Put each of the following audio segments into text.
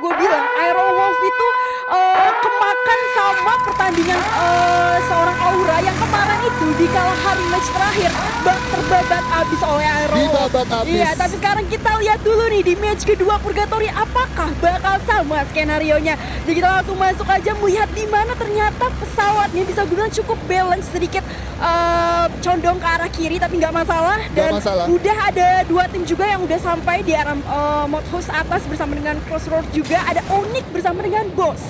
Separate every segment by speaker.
Speaker 1: gue bilang Aerowolf itu kemakan sama pertandingan seorang Aura yang kemarin itu di kalah hari match terakhir terbabat abis oleh Aerowolf. Iya, tapi sekarang kita lihat dulu nih di match kedua Purgatory apakah bakal sama skenarionya. Jadi kita langsung masuk aja melihat di mana ternyata pesawatnya bisa gue bilang cukup balance, sedikit condong ke arah kiri tapi nggak masalah. Dan udah ada dua tim juga yang udah sampai di arah mode host atas bersama dengan Crossroad, juga ada Onyx bersama dengan Boss.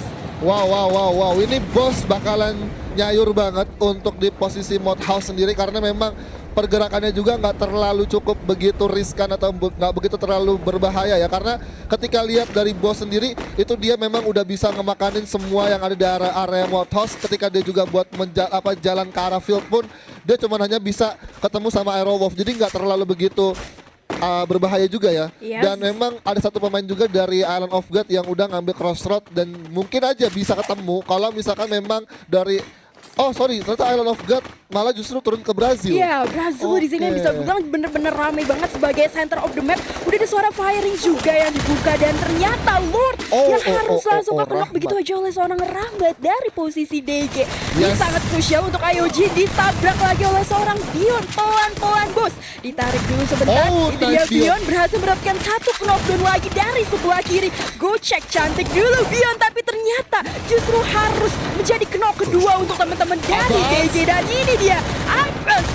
Speaker 2: Wow, ini Boss bakalan nyayur banget untuk di posisi mode house sendiri karena memang pergerakannya juga nggak terlalu cukup begitu riskan atau nggak begitu terlalu berbahaya ya, karena ketika lihat dari Boss sendiri itu dia memang udah bisa ngemakanin semua yang ada di area mode house. Ketika dia juga buat jalan ke arah field pun dia cuma hanya bisa ketemu sama Aerowolf, jadi nggak terlalu begitu berbahaya juga ya. Dan memang ada satu pemain juga dari Island of God yang udah ngambil Crossroad dan mungkin aja bisa ketemu kalau misalkan memang dari ternyata Island of God malah justru turun ke Brazil.
Speaker 1: Iya, Brazil di sini bisa bilang bener-bener ramai banget sebagai center of the map. Udah ada suara firing juga yang dibuka dan ternyata Lord yang harus langsung knock begitu aja oleh seorang Rambat dari posisi DG. Ini sangat krusial untuk IOG, ditabrak lagi oleh seorang Bion pelan-pelan Bos. Ditarik dulu sebentar, itu dia Bion berhasil mendapatkan satu knockdown lagi dari sebelah kiri. Go check cantik dulu Bion, tapi ternyata justru harus menjadi knock kedua untuk teman-teman dari DG. Dan ini dia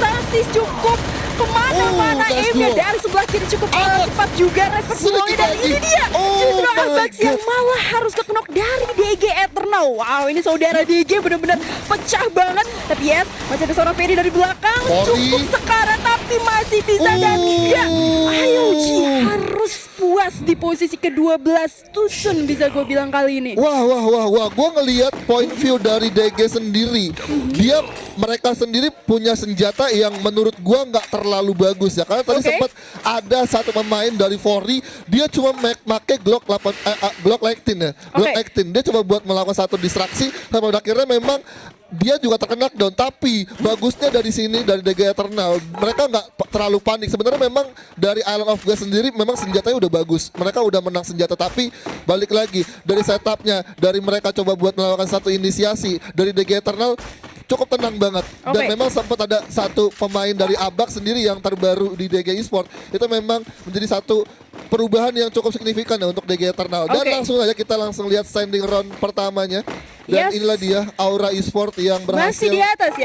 Speaker 1: Sasis cukup kemana-mana aimnya dari sebelah kiri cukup cepat juga respect ballnya. Dan ini dia justru Abax yang malah harus ke knock dari DG Eternal. Wow, ini saudara DG benar-benar pecah banget. Tapi masih ada seorang Ferry dari belakang, cukup sekarang tapi masih bisa. Dan enggak, IOG harus puas di posisi ke-12 Tusun bisa gue bilang kali ini.
Speaker 2: Wah, gue ngelihat point view dari DG sendiri. Mereka sendiri punya senjata yang menurut gue nggak terlalu bagus ya. Karena tadi sempat ada satu pemain dari Fori, dia cuma make Glock 18 ya. Glock 18. Dia coba buat melakukan satu distraksi sampai akhirnya memang dia juga terkena down. Tapi bagusnya dari sini, dari DG Eternal, mereka nggak terlalu panik. Sebenarnya memang dari Island of God sendiri memang senjatanya udah bagus. Mereka udah menang senjata, tapi balik lagi dari setupnya, dari mereka coba buat melakukan satu inisiasi dari DG Eternal cukup tenang banget. Dan memang sempat ada satu pemain dari Abax sendiri yang terbaru di DG Esport, itu memang menjadi satu perubahan yang cukup signifikan ya untuk DG Eternal. Dan langsung aja kita lihat standing round pertamanya. Dan inilah dia Aura Esport yang berhasil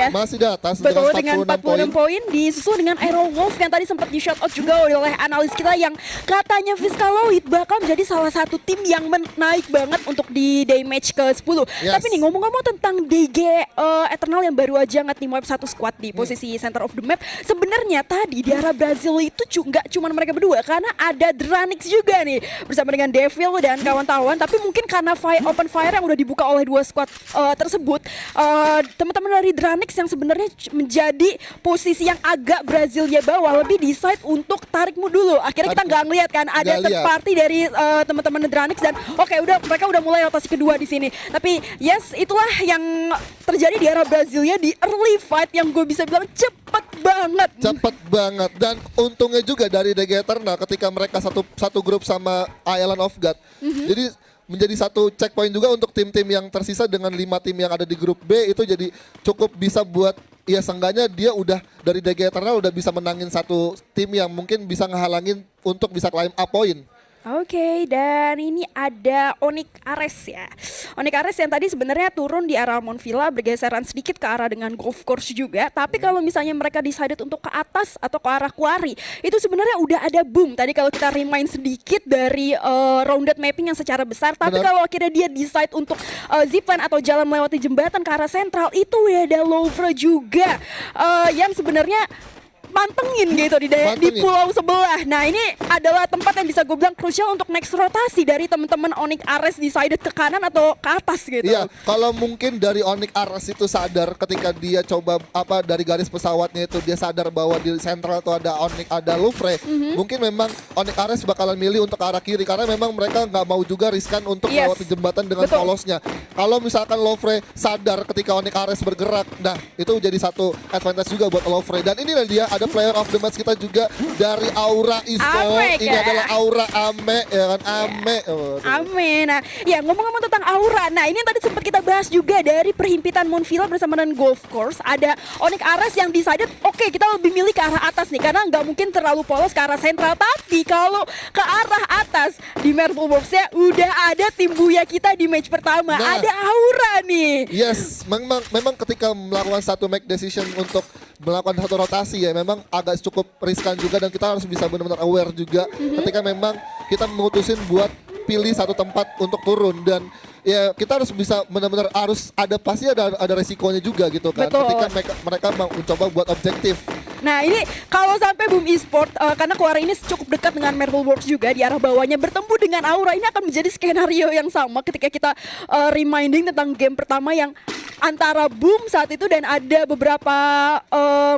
Speaker 2: masih di atas
Speaker 1: betul, dengan 46 poin disusul dengan Aerowolf yang tadi sempat di shout out juga oleh analis kita yang katanya Fiskaloid bakal menjadi salah satu tim yang naik banget untuk di day match ke-10. Tapi nih ngomong-ngomong tentang DG Eternal yang baru aja nge-team wipe satu squad di posisi center of the map, sebenarnya tadi di arah Brazil itu nggak cuma mereka berdua, karena ada Dranix juga nih bersama dengan Devil dan kawan-kawan. Tapi mungkin karena open fire yang udah dibuka oleh dua squad tersebut, teman-teman dari Dranix yang sebenarnya menjadi posisi yang agak Brazilnya bawah lebih decide untuk tarikmu dulu. Akhirnya kita nggak ngeliat kan ada third party dari teman-teman Dranix dan mereka udah mulai rotasi kedua di sini. Tapi itulah yang terjadi di arah Brazilnya di early fight yang gue bisa bilang cepet banget. Dan untungnya juga dari DG Eternal ketika mereka satu grup sama Island of God. Jadi menjadi satu checkpoint juga untuk tim-tim yang tersisa dengan 5 tim yang ada di grup B, itu jadi cukup bisa buat seenggaknya dia udah dari DG Eternal udah bisa menangin satu tim yang mungkin bisa ngehalangin untuk bisa climb up point. Dan ini ada Onyx Ares ya. Onyx Ares yang tadi sebenarnya turun di arah Mount Villa, bergeseran sedikit ke arah dengan golf course juga. Tapi kalau misalnya mereka decided untuk ke atas atau ke arah Quarry, itu sebenarnya udah ada boom. Tadi kalau kita remind sedikit dari rounded mapping yang secara besar. Tapi kalau akhirnya dia decide untuk zipline atau jalan melewati jembatan ke arah sentral, itu udah ada Louvre juga yang sebenarnya mantengin gitu di pulau sebelah. Nah ini adalah tempat yang bisa gue bilang krusial untuk next rotasi dari teman-teman Onyx Ares decided ke kanan atau ke atas gitu.
Speaker 2: Iya, kalau mungkin dari Onyx Ares itu sadar ketika dia coba dari garis pesawatnya itu dia sadar bahwa di sentral itu ada Louvre. Mungkin memang Onyx Ares bakalan milih untuk ke arah kiri karena memang mereka nggak mau juga riskan untuk melewati jembatan dengan polosnya. Kalau misalkan Louvre sadar ketika Onyx Ares bergerak, nah itu jadi satu advantage juga buat Louvre. Dan inilah dia ada ada player of the match kita juga dari Aura Esport.
Speaker 1: Ame,
Speaker 2: Ini adalah Aura Ame ya kan, Ame.
Speaker 1: Amin. Nah, ya ngomong-ngomong tentang Aura. Nah, ini yang tadi sempat kita bahas juga dari perhimpitan Moonville bersama dengan Golf Course. Ada Onyx Ares yang decided, oke, kita lebih milih ke arah atas nih karena nggak mungkin terlalu polos ke arah sentral. Tapi kalau ke arah atas di Marble Box-nya udah ada tim Buya kita di match pertama.
Speaker 2: Nah,
Speaker 1: ada Aura nih.
Speaker 2: Yes, memang ketika melakukan satu make decision untuk melakukan satu rotasi ya memang agak cukup riskan juga dan kita harus bisa benar-benar aware juga ketika memang kita memutusin buat pilih satu tempat untuk turun dan ya kita harus bisa benar-benar harus ada pasti ada resikonya juga gitu kan.
Speaker 1: Betul.
Speaker 2: Ketika mereka mau mencoba buat objektif.
Speaker 1: Nah ini kalau sampai Boom Esport karena keluar ini cukup dekat dengan Marble Works juga di arah bawahnya bertemu dengan Aura, ini akan menjadi skenario yang sama ketika kita reminding tentang game pertama yang antara Boom saat itu dan ada beberapa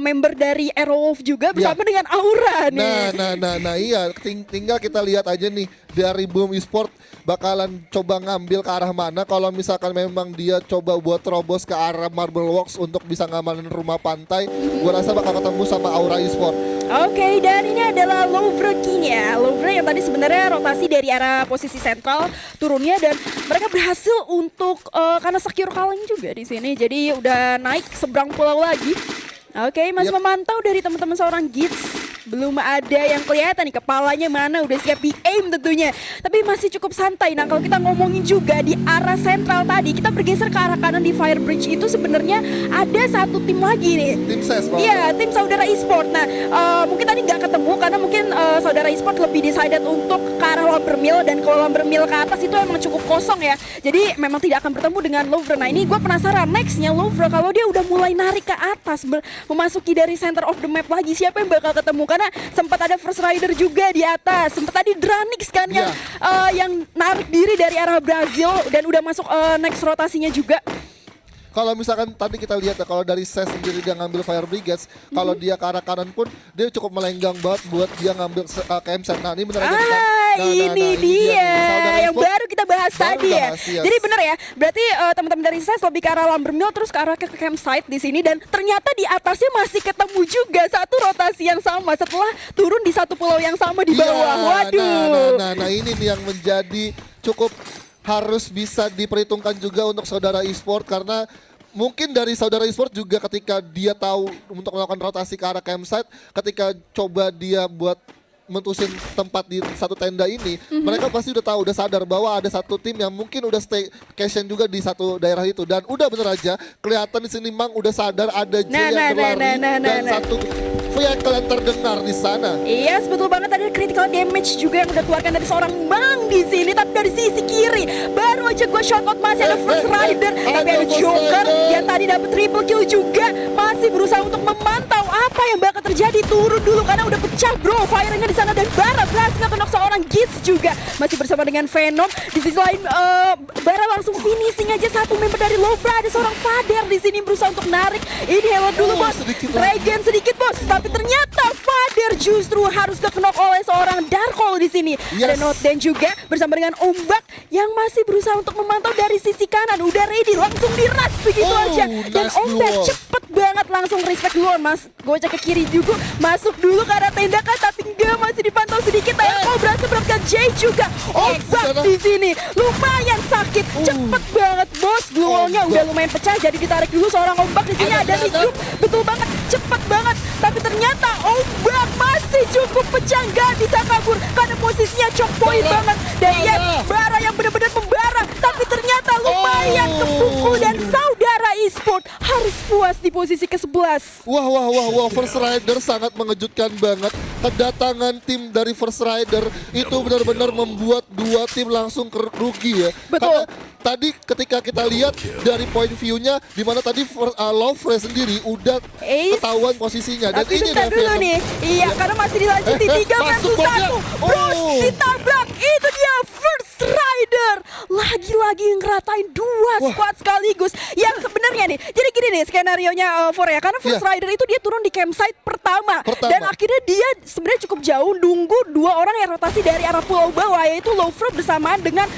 Speaker 1: member dari Aerowolf juga bersama dengan Aura nih.
Speaker 2: Nah iya tinggal kita lihat aja nih dari Boom Esport bakalan coba ngambil ke arah mana. Kalau misalkan memang dia coba buat terobos ke arah Marble Works untuk bisa ngamanin rumah pantai, gua rasa bakal ketemu sama Aura Esport.
Speaker 1: Oke, dan ini adalah Louvre King ya. Louvre yang tadi sebenarnya rotasi dari arah posisi sentral turunnya dan mereka berhasil untuk karena secure calling juga di sini. Jadi udah naik seberang pulau lagi. Oke, masih memantau dari teman-teman seorang Gits. Belum ada yang kelihatan nih kepalanya mana, udah siap di aim tentunya. Tapi masih cukup santai. Nah kalau kita ngomongin juga di arah sentral tadi, kita bergeser ke arah kanan di Fire Bridge itu sebenarnya ada satu tim lagi nih.
Speaker 2: Tim SES.
Speaker 1: Iya, tim Saudara Esport. Nah mungkin tadi nggak ketemu karena mungkin Saudara Esport lebih decided untuk ke arah Lumbermill. Dan kalau Lumbermill ke atas itu emang cukup kosong ya. Jadi memang tidak akan bertemu dengan Louvre. Nah ini gue penasaran nextnya Louvre kalau dia udah mulai narik ke atas, memasuki dari center of the map lagi, siapa yang bakal ketemu? Karena sempat ada First Rider juga di atas, sempat tadi Dranix kan yang narik diri dari arah Brazil dan udah masuk next rotasinya juga.
Speaker 2: Kalau misalkan tadi kita lihat ya, kalau dari SES sendiri dia ngambil Fire Brigades, kalau dia ke arah kanan pun dia cukup melenggang banget buat dia ngambil KM-set. Nah ini benar aja kan.
Speaker 1: Ini dia yang baru kita bahas tadi ya. Jadi benar ya, berarti teman-teman dari SES lebih ke arah Lumbermill terus ke arah ke campsite di sini dan ternyata di atasnya masih ketemu juga satu rotasi yang sama setelah turun di satu pulau yang sama di bawah. Waduh.
Speaker 2: Nah ini nih yang menjadi cukup harus bisa diperhitungkan juga untuk Saudara Esport karena mungkin dari Saudara Esport juga ketika dia tahu untuk melakukan rotasi ke arah campsite, ketika coba dia buat mentusin tempat di satu tenda ini, mereka pasti udah tahu, udah sadar bahwa ada satu tim yang mungkin udah staycation juga di satu daerah itu dan udah bener aja kelihatan di sini Mang udah sadar ada J yang berlari dan satu vehicle yang terdengar di sana.
Speaker 1: Iya, betul banget ada critical damage juga yang udah keluarkan dari seorang Mang di sini, tapi dari sisi kiri baru aja gue shout out masih ada First Rider, tapi ada Joker yang tadi dapat triple kill juga masih berusaha untuk memantau apa yang bakal terjadi. Turun dulu karena udah pecah bro fire-nya di sana dan Bara berhasil nge-knock seorang Gits juga masih bersama dengan Venom. Di sisi lain Bara langsung finishing aja satu member dari Louvre, ada seorang Fader di sini berusaha untuk narik inhaler dulu bos, regen sedikit bos. Tapi ternyata Fader justru harus ke-knock oleh seorang Darkhold di sini. Ada Noten juga bersama dengan Ombak yang masih berusaha untuk memantau dari sisi kanan. Udah ready, langsung diras begitu aja. Dan Ombak cepet banget langsung respect dulu mas. Gocek ke kiri juga, masuk dulu ke arah tenda kan, tapi enggak masih dipantau sedikit. Ayo berhasil berangkat Jay juga. Ombak di sini lumayan sakit, cepet banget bos. Duelnya udah lumayan pecah, jadi ditarik dulu seorang Ombak di sini. Ada Nikum, betul banget, cepet banget. Tapi ternyata Ombak masih cukup pecah, nggak bisa kabur karena posisinya choke point banget. Dan ya Bara yang benar-benar membara, tapi ternyata lumayan kepukul dan Saudara Esport harus puas di posisi ke-11.
Speaker 2: Wah, First Rider sangat mengejutkan banget. Kedatangan tim dari First Rider itu benar-benar membuat dua tim langsung rugi ya.
Speaker 1: Betul.
Speaker 2: Karena tadi ketika kita lihat dari point view-nya di mana tadi Louvre sendiri udah ketahuan posisinya dan
Speaker 1: tapi
Speaker 2: ini
Speaker 1: bentar dulu nih. Iya, karena masih dilanjut di 3 versus 1. Bros, ditabrak. Itu dia First Rider. Lagi-lagi ngeratain dua squad sekaligus. Yang sebenarnya nih, jadi gini nih skenario-nya ya, karena First Rider itu dia turun di campsite pertama. Dan akhirnya dia sebenarnya cukup jauh nunggu dua orang yang rotasi dari arah pulau bawah, yaitu Louvre bersamaan dengan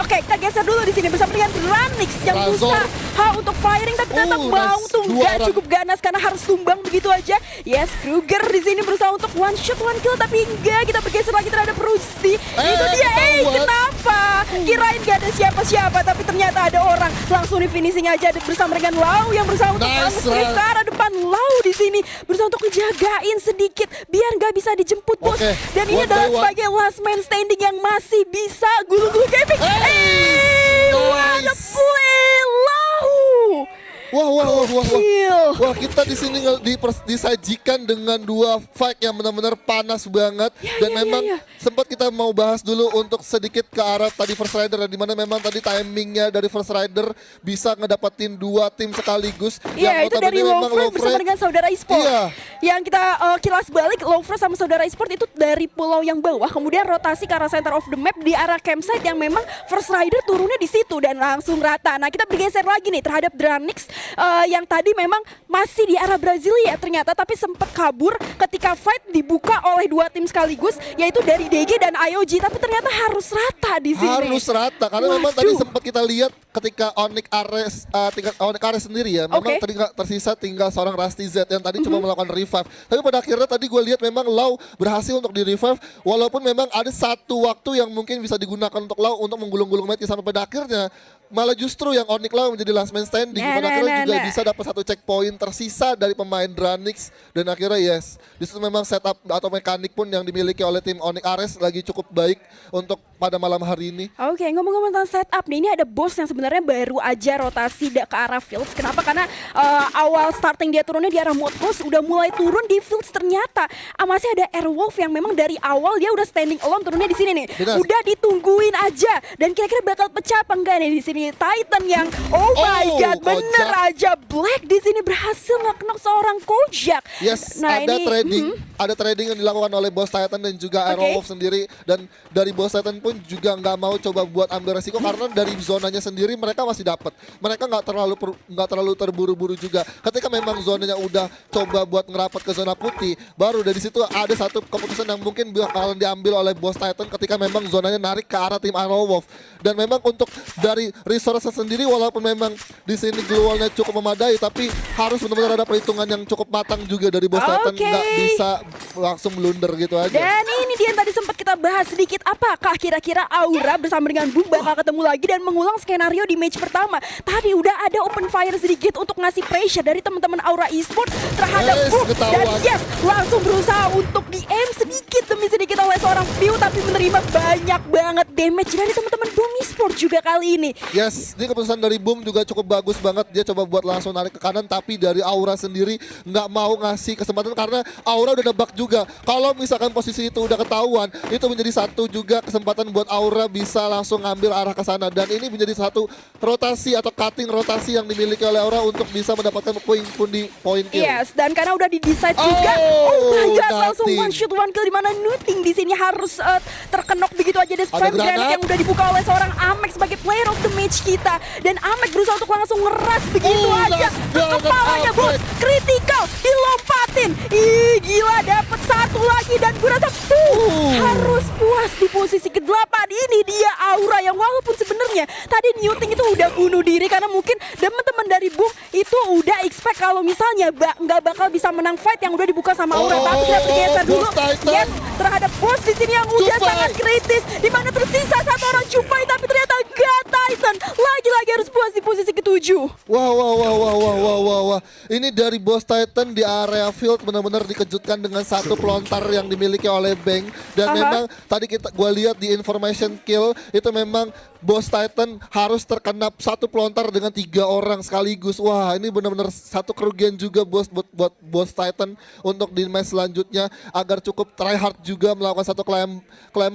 Speaker 1: oke, kita geser dulu di sini bersama dengan Dranix yang berusaha berusaha untuk firing tapi ternyata Baung
Speaker 2: nice.
Speaker 1: tuh
Speaker 2: Dua
Speaker 1: nggak
Speaker 2: orang.
Speaker 1: cukup ganas karena harus tumbang begitu aja. Yes, Kruger di sini berusaha untuk one shot one kill tapi enggak, kita bergeser lagi terhadap Rusty. Itu dia,
Speaker 2: ketahuan.
Speaker 1: kenapa? Kirain gak ada siapa-siapa tapi ternyata ada orang. Langsung di finishing aja bersama dengan Lau yang berusaha untuk
Speaker 2: Nice,
Speaker 1: strip ke arah depan. Lau di sini berusaha untuk ngejagain sedikit biar nggak bisa dijemput bos.
Speaker 2: Oke,
Speaker 1: Dan ini
Speaker 2: one
Speaker 1: adalah
Speaker 2: by one.
Speaker 1: sebagai last man standing yang masih bisa gulung-gulung gaming. What a
Speaker 2: Nice.
Speaker 1: play, Lau.
Speaker 2: Wah.
Speaker 1: Kill.
Speaker 2: Wah, kita di sini disajikan dengan dua fight yang benar-benar panas banget. Dan memang sempat kita mau bahas dulu untuk sedikit ke arah tadi First Rider, di mana memang tadi timingnya dari First Rider bisa ngedapetin dua tim sekaligus.
Speaker 1: Iya, itu dari Lowfre bersama dengan saudara e-sport.
Speaker 2: Iya.
Speaker 1: Yang kita kilas balik, Lowfre sama saudara e-sport itu dari pulau yang bawah, kemudian rotasi ke arah center of the map di arah campsite yang memang First Rider turunnya di situ dan langsung rata. Nah, kita bergeser lagi nih terhadap Dranix yang tadi memang masih di arah Brasilia ternyata, tapi sempat kabur ketika fight dibuka oleh dua tim sekaligus, yaitu dari DG dan IOG, tapi ternyata harus rata di sini.
Speaker 2: Harus rata karena memang tadi sempat kita lihat ketika Onyx Ares sendiri ya, memang tadi tersisa tinggal seorang Rusty Z yang tadi cuma melakukan revive. Tapi pada akhirnya tadi gue lihat memang Lau berhasil untuk di revive, walaupun memang ada satu waktu yang mungkin bisa digunakan untuk Lau untuk menggulung-gulung match, sampai pada akhirnya malah justru yang Onyx Lau menjadi last man standing, pada akhirnya juga bisa dapat satu checkpoint tersisa dari pemain Dranix. Dan akhirnya disitu memang setup atau mekanik pun yang dimiliki oleh tim Onyx Ares lagi cukup baik untuk pada malam hari ini.
Speaker 1: Oke, ngomong-ngomong tentang setup nih, ini ada boss yang sebenarnya baru aja rotasi ke arah fields. Kenapa? Karena awal starting dia turunnya di arah Modcos, udah mulai turun di fields, ternyata masih ada Airwolf yang memang dari awal dia udah standing alone turunnya di sini nih.
Speaker 2: Benar.
Speaker 1: Udah ditungguin aja dan kira-kira bakal pecah apa enggak nih di sini. Titan yang oh my god, bener aja Black di sini berhasil nge-knock seorang Kojak.
Speaker 2: Yes,
Speaker 1: nah,
Speaker 2: ada
Speaker 1: ini,
Speaker 2: ada trading yang dilakukan oleh Boss Titan dan juga Airwolf sendiri, dan dari Boss Titan pun juga nggak mau coba buat ambil resiko karena dari zonanya sendiri mereka masih dapat. Mereka nggak terlalu terburu-buru juga. Ketika memang zonanya udah coba buat ngerapat ke zona putih, baru dari situ ada satu keputusan yang mungkin bakalan diambil oleh Boss Titan ketika memang zonanya narik ke arah tim Airwolf. Dan memang untuk dari resource sendiri, walaupun memang di sini globalnya cukup memadai, tapi harus benar-benar ada perhitungan yang cukup matang juga dari Boss Titan, nggak bisa langsung blunder gitu aja.
Speaker 1: Dan ini dia yang tadi sempat kita bahas sedikit, apakah kira-kira Aura bersama dengan Boom bakal ketemu lagi dan mengulang skenario di match pertama. Tadi udah ada open fire sedikit untuk ngasih pressure dari teman-teman Aura Esports terhadap Boom, dan langsung berusaha untuk di-aim sedikit demi sedikit oleh seorang View, tapi menerima banyak banget damage dari teman-teman Boom Esports juga kali ini.
Speaker 2: Yes, ini keputusan dari Boom juga cukup bagus banget. Dia coba buat langsung narik ke kanan, tapi dari Aura sendiri nggak mau ngasih kesempatan karena Aura udah nebak juga. Kalau misalkan posisi itu udah ketahuan, itu menjadi satu juga kesempatan buat Aura bisa langsung ngambil arah ke sana. Dan ini menjadi satu rotasi atau cutting rotasi yang dimiliki oleh Aura untuk bisa mendapatkan poin pun di point kill.
Speaker 1: Yes, dan karena udah di-decide juga, oh my god, langsung one shot one kill, dimana Nuting di sini harus terkenok begitu aja. Ada spam granat yang udah dibuka oleh seorang Amek sebagai player of the match kita, dan Amek berusaha untuk langsung ngeras begitu aja ke kepalanya, bos. Critical dilompatin, ih gila, dapet satu lagi, dan gue rasa harus puas di posisi ke-8. Ini dia Aura yang walaupun sebenarnya tadi Nuting itu udah bunuh diri karena mungkin teman-teman dari Boom itu udah expect kalau misalnya nggak bakal bisa menang fight yang udah dibuka sama Aura, tapi kita bergeser dulu terhadap bos di sini yang udah sangat kritis, di mana tersisa satu orang Cupai, tapi ternyata gak, Titan lagi-lagi harus puas di posisi ke-7.
Speaker 2: Wah. Ini dari Boss Titan di area field benar-benar dikejutkan dengan satu pelontar yang dimiliki oleh Bang. Dan memang tadi gue lihat di information kill itu memang Boss Titan harus terkena satu pelontar dengan 3 orang sekaligus. Wah, ini benar-benar satu kerugian juga buat Boss Titan untuk di match selanjutnya agar cukup try hard juga melakukan satu claim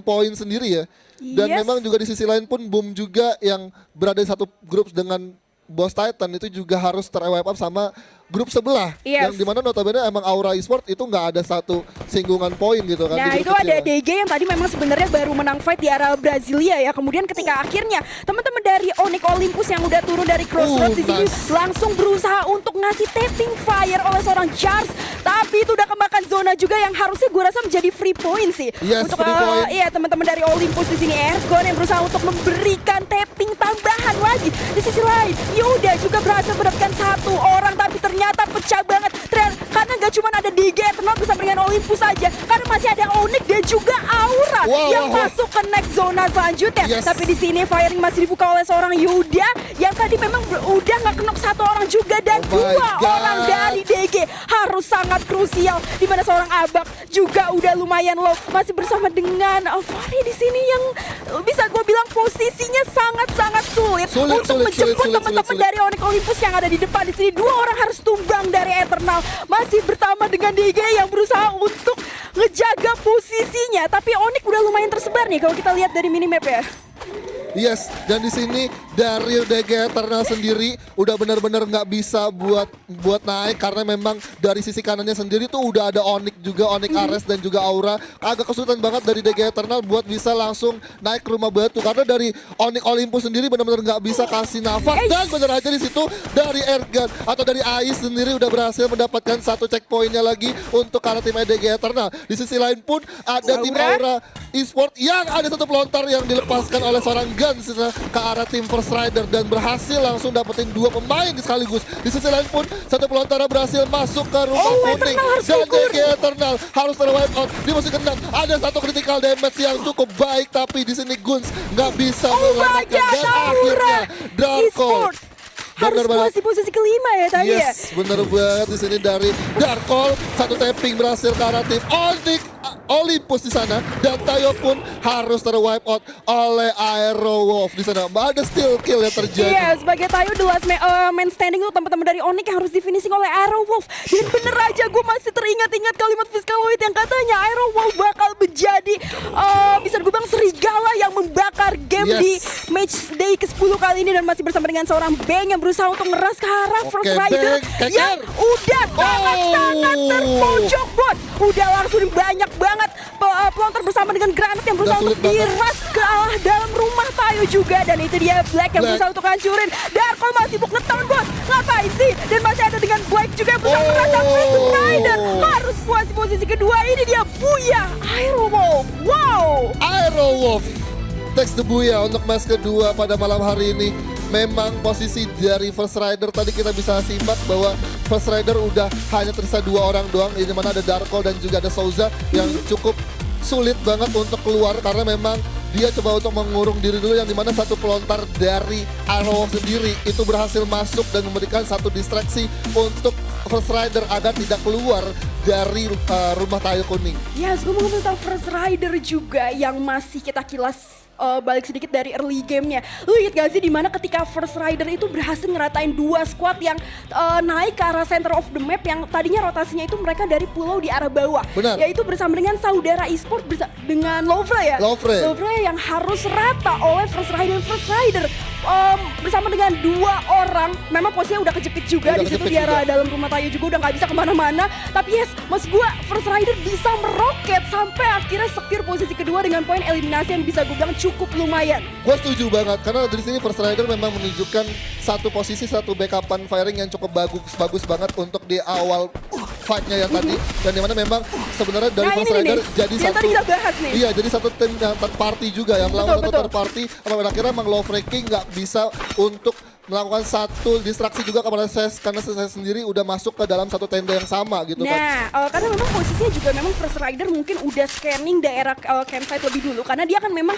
Speaker 2: point sendiri ya. Dan memang juga di sisi lain pun Boom juga yang berada di satu grup dengan Boss Titan itu juga harus ter-wipe up sama grup sebelah.
Speaker 1: Yes.
Speaker 2: Yang dimana notabene emang Aura Esport itu nggak ada satu singgungan poin gitu kan.
Speaker 1: Nah
Speaker 2: di
Speaker 1: itu
Speaker 2: grup
Speaker 1: ada
Speaker 2: kecil.
Speaker 1: DG yang tadi memang sebenarnya baru menang fight di arah Brasilia ya. Kemudian ketika akhirnya teman-teman dari Onyx Olympus yang udah turun dari Crossroads di sini
Speaker 2: Nice.
Speaker 1: langsung berusaha untuk ngasih tapping fire oleh seorang Charles. Tapi itu udah kemakan zona juga yang harusnya gue rasa menjadi free point sih.
Speaker 2: Yes,
Speaker 1: untuk
Speaker 2: free point.
Speaker 1: iya teman-teman dari Olympus di sini Ergon yang berusaha untuk memberikan tapping tambahan lagi. Di sisi lain Yoda juga berhasil mendapatkan satu orang tapi ternyata pecah banget. Karena gak cuma ada DG Eternal bersama dengan Olympus saja, karena masih ada Onyx dan juga Aura yang masuk ke next zona selanjutnya.
Speaker 2: Yes.
Speaker 1: Tapi di sini firing masih dibuka oleh seorang Yuda yang tadi memang udah nggak kenok satu orang juga dan
Speaker 2: Oh my
Speaker 1: dua
Speaker 2: God.
Speaker 1: orang dari DG harus sangat krusial. Di mana seorang Abak juga udah lumayan low masih bersama dengan Fari di sini yang bisa gue bilang posisinya sangat-sangat sulit untuk menjemput teman-teman dari Onyx Olympus yang ada di depan. Di sini dua orang harus tumbang dari Eternal masih bertambah dengan DG yang berusaha untuk ngejaga posisinya. Tapi Onyx udah lumayan tersebar nih kalau kita lihat dari minimap ya.
Speaker 2: Yes, dan di sini dari DG Eternal sendiri udah benar-benar nggak bisa buat naik karena memang dari sisi kanannya sendiri tuh udah ada Onyx juga, Onyx Ares dan juga Aura. Agak kesulitan banget dari DG Eternal buat bisa langsung naik ke rumah batu karena dari Onyx Olympus sendiri benar-benar nggak bisa kasih nafas dan bener aja di situ dari Ergan atau dari Ais sendiri udah berhasil mendapatkan satu checkpointnya lagi untuk karena tim DG Eternal. Di sisi lain pun ada tim Aura Esport yang ada satu pelontar yang dilepaskan oleh seorang Guns ke arah tim First Rider dan berhasil langsung dapetin dua pemain sekaligus. Di sisi lain pun satu pelontar berhasil masuk ke rumah kuning dan DG Eternal harus ter-wipe out. Di musim ke-6 ada satu critical damage yang cukup baik tapi di sini Guns nggak bisa menyelamatkan dan akhirnya Darko
Speaker 1: harus posisi kelima ya tadi ya.
Speaker 2: Yes, bener banget di sini dari Darkol satu tapping berhasil ke arah tim Onyx Olympus di sana dan Tayo pun harus ter-wipe out oleh Aero Wolf di sana. Ada steal kill yang terjadi.
Speaker 1: Iya, sebagai Tayo the last man standing tuh teman-teman dari Onyx yang harus di finishing oleh Aero Wolf. Dan bener aja gue masih teringat-ingat kalimat Fiskaloid yang katanya Aero Wolf bakal menjadi bisa gue bilang serigala yang membakar game di match day ke-10 kali ini dan masih bersama dengan seorang Bang yang berusaha untuk ngeras ke arah First Rider yang udah sangat-sangat terpojok bot. Udah langsung banyak banget pelontar bersama dengan granat yang berusaha untuk diras ke arah dalam rumah Tayo juga. Dan itu dia Black yang berusaha untuk hancurin. Darko masih buk ngetahun bot. Ngapain sih? Dan masih ada dengan Black juga yang berusaha meracak First Rider. Harus puas posisi kedua. Ini dia Booyah Aero Wolf. Wow.
Speaker 2: Aero Wolf teks the Booyah untuk match kedua pada malam hari ini. Memang posisi dari First Rider tadi kita bisa simak bahwa First Rider udah hanya tersisa dua orang doang, di mana ada Darko dan juga ada Souza yang cukup sulit banget untuk keluar karena memang dia coba untuk mengurung diri dulu yang dimana satu pelontar dari Arrow sendiri itu berhasil masuk dan memberikan satu distraksi untuk First Rider agar tidak keluar dari rumah Tayo kuning.
Speaker 1: Yes, gue mau ngomong tentang First Rider juga yang masih kita kilas balik sedikit dari early gamenya. Lu lihat gak sih dimana ketika First Rider itu berhasil ngeratain dua squad yang naik ke arah center of the map yang tadinya rotasinya itu mereka dari pulau di arah bawah.
Speaker 2: Benar.
Speaker 1: Yaitu bersama dengan saudara esport dengan Lovre ya. Lovre yang harus rata oleh First Rider. Bersama dengan dua orang, memang posisinya udah kejepit juga di situ di arah dalam rumah Tayo juga udah nggak bisa kemana-mana. Tapi yes, maksud gue First Rider bisa meroket sampai akhirnya secure posisi kedua dengan poin eliminasi yang bisa gue bilang cukup lumayan.
Speaker 2: Gue setuju banget karena dari sini First Rider memang menunjukkan satu posisi satu backupan firing yang cukup bagus banget untuk di awal fight-nya yang tadi dan dimana memang sebenarnya dari First Rider jadi satu
Speaker 1: tadi kita bahas nih.
Speaker 2: Iya, jadi satu tim yang third party juga yang melawan satu third party. Pada akhirnya memang Lovre King nggak bisa untuk melakukan satu distraksi juga kepada Ses karena Ses sendiri udah masuk ke dalam satu tenda yang sama gitu kan.
Speaker 1: Nah, karena memang posisinya juga memang First Rider mungkin udah scanning daerah campsite lebih dulu karena dia kan memang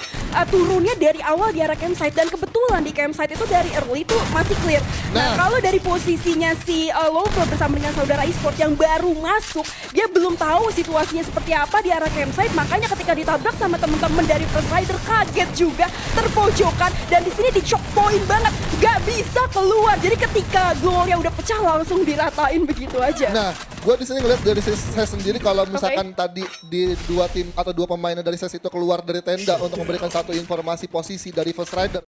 Speaker 1: turunnya dari awal di arah campsite dan kebetulan di campsite itu dari early itu masih clear. Nah, kalau dari posisinya si Lovre bersama dengan saudara esport yang baru masuk, dia belum tahu situasinya seperti apa di arah campsite, makanya ketika ditabrak sama teman-teman dari First Rider kaget juga, terpojokan dan di sini di choke point banget, gak bisa keluar. Jadi ketika Gloria udah pecah langsung diratain begitu aja.
Speaker 2: Nah, gue di sini ngeliat dari Ses sendiri kalau misalkan tadi di dua tim atau dua pemain dari Ses itu keluar dari tenda untuk memberikan satu informasi posisi dari First Rider.